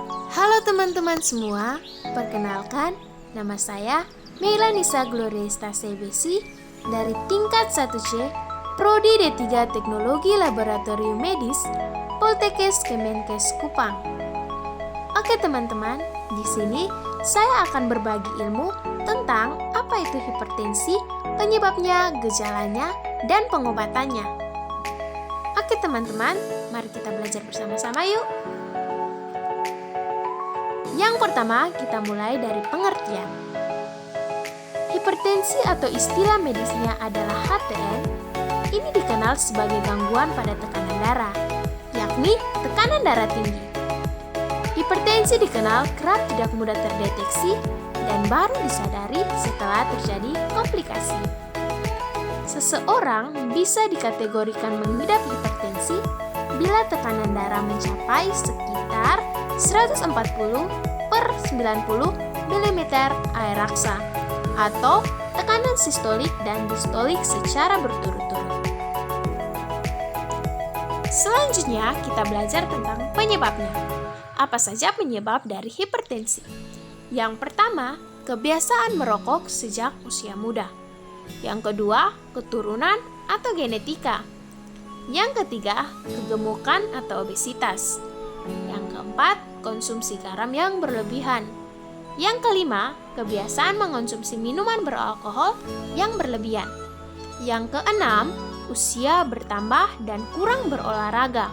Halo teman-teman semua, perkenalkan nama saya Meilanisa Gloriesta CBC dari tingkat 1C Prodi D3 Teknologi Laboratorium Medis Poltekkes Kemenkes Kupang. Oke teman-teman, di sini saya akan berbagi ilmu tentang apa itu hipertensi, penyebabnya, gejalanya, dan pengobatannya. Oke teman-teman, mari kita belajar bersama-sama yuk. Yang pertama, kita mulai dari pengertian. Hipertensi atau istilah medisnya adalah HTN. Ini dikenal sebagai gangguan pada tekanan darah, yakni tekanan darah tinggi. Hipertensi dikenal kerap tidak mudah terdeteksi dan baru disadari setelah terjadi komplikasi. Seseorang bisa dikategorikan mengidap hipertensi bila tekanan darah mencapai sekitar 140/90 mm air raksa atau tekanan sistolik dan distolik secara berturut-turut. Selanjutnya kita belajar tentang penyebabnya. Apa saja penyebab dari hipertensi? Yang pertama, kebiasaan merokok sejak usia muda. Yang kedua, keturunan atau genetika. Yang ketiga, kegemukan atau obesitas. Yang keempat, konsumsi garam yang berlebihan. Yang kelima, kebiasaan mengonsumsi minuman beralkohol yang berlebihan. Yang keenam, usia bertambah dan kurang berolahraga.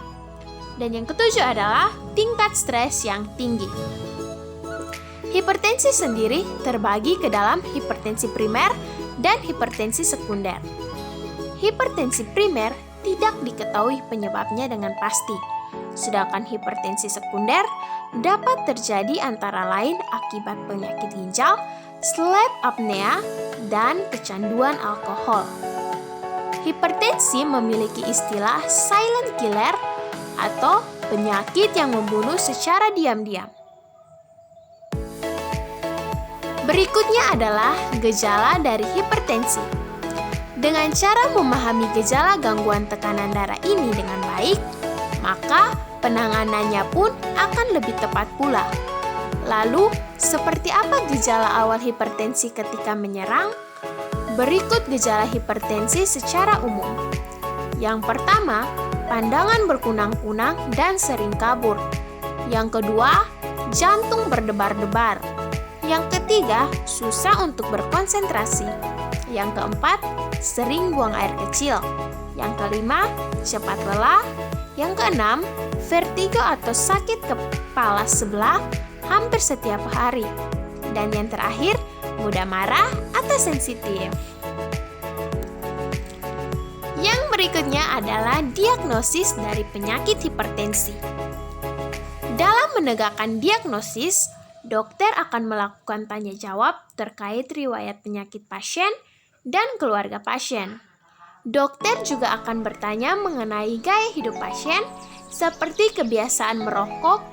Dan yang ketujuh adalah tingkat stres yang tinggi. Hipertensi sendiri terbagi ke dalam hipertensi primer dan hipertensi sekunder. Hipertensi primer tidak diketahui penyebabnya dengan pasti. Sedangkan hipertensi sekunder dapat terjadi antara lain akibat penyakit ginjal, sleep apnea, dan kecanduan alkohol. Hipertensi memiliki istilah silent killer atau penyakit yang membunuh secara diam-diam. Berikutnya adalah gejala dari hipertensi. Dengan cara memahami gejala gangguan tekanan darah ini dengan baik, maka penanganannya pun akan lebih tepat pula. Lalu, seperti apa gejala awal hipertensi ketika menyerang? Berikut gejala hipertensi secara umum. Yang pertama, pandangan berkunang-kunang dan sering kabur. Yang kedua, jantung berdebar-debar. Yang ketiga, susah untuk berkonsentrasi. Yang keempat, sering buang air kecil. Yang kelima, cepat lelah. Yang keenam, vertigo atau sakit kepala sebelah hampir setiap hari. Dan yang terakhir, mudah marah atau sensitif. Yang berikutnya adalah diagnosis dari penyakit hipertensi. Dalam menegakkan diagnosis, dokter akan melakukan tanya jawab terkait riwayat penyakit pasien dan keluarga pasien. Dokter juga akan bertanya mengenai gaya hidup pasien seperti kebiasaan merokok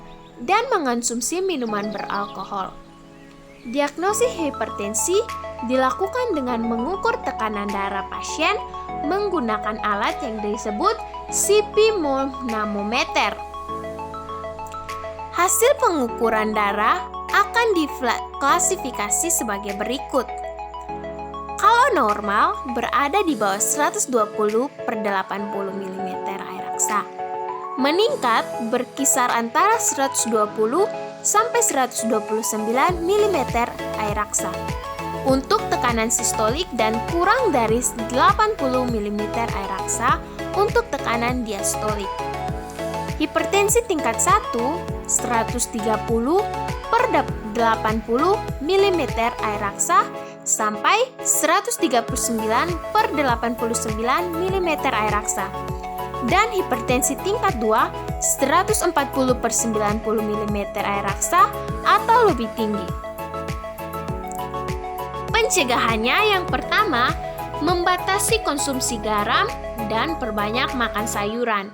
dan mengonsumsi minuman beralkohol. Diagnosis hipertensi dilakukan dengan mengukur tekanan darah pasien menggunakan alat yang disebut sphygmomanometer. Hasil pengukuran darah akan diklasifikasi sebagai berikut. Kalau normal berada di bawah 120/80 mm air raksa. Meningkat berkisar antara 120 sampai 129 mm air raksa. Untuk tekanan sistolik dan kurang dari 80 mm air raksa untuk tekanan diastolik. Hipertensi tingkat 1, 130/80 mm air raksa sampai 139/89 mm air raksa. Dan hipertensi tingkat 2, 140/90 mm air raksa atau lebih tinggi. Pencegahannya yang pertama, membatasi konsumsi garam dan perbanyak makan sayuran.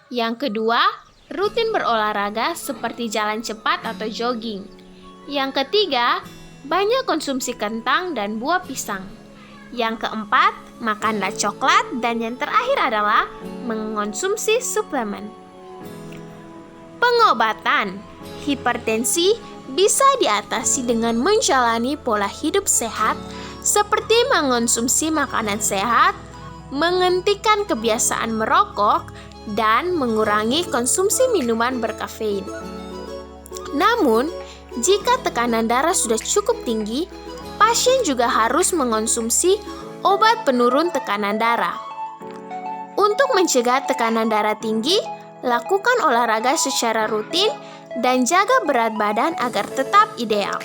Yang kedua, rutin berolahraga seperti jalan cepat atau jogging. Yang ketiga, banyak konsumsi kentang dan buah pisang. Yang keempat, makanlah coklat. Dan yang terakhir adalah mengonsumsi suplemen. Pengobatan hipertensi bisa diatasi dengan menjalani pola hidup sehat seperti mengonsumsi makanan sehat, menghentikan kebiasaan merokok, dan mengurangi konsumsi minuman berkafein. Namun, jika tekanan darah sudah cukup tinggi, pasien juga harus mengonsumsi obat penurun tekanan darah. Untuk mencegah tekanan darah tinggi, lakukan olahraga secara rutin dan jaga berat badan agar tetap ideal.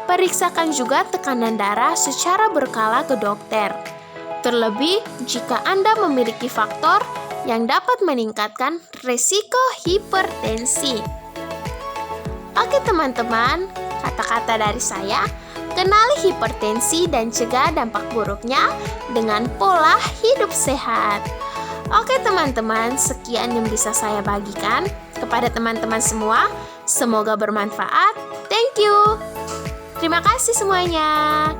Periksakan juga tekanan darah secara berkala ke dokter, terlebih jika Anda memiliki faktor yang dapat meningkatkan risiko hipertensi. Oke teman-teman, kata-kata dari saya, kenali hipertensi dan cegah dampak buruknya dengan pola hidup sehat. Oke teman-teman, sekian yang bisa saya bagikan kepada teman-teman semua. Semoga bermanfaat. Thank you. Terima kasih semuanya.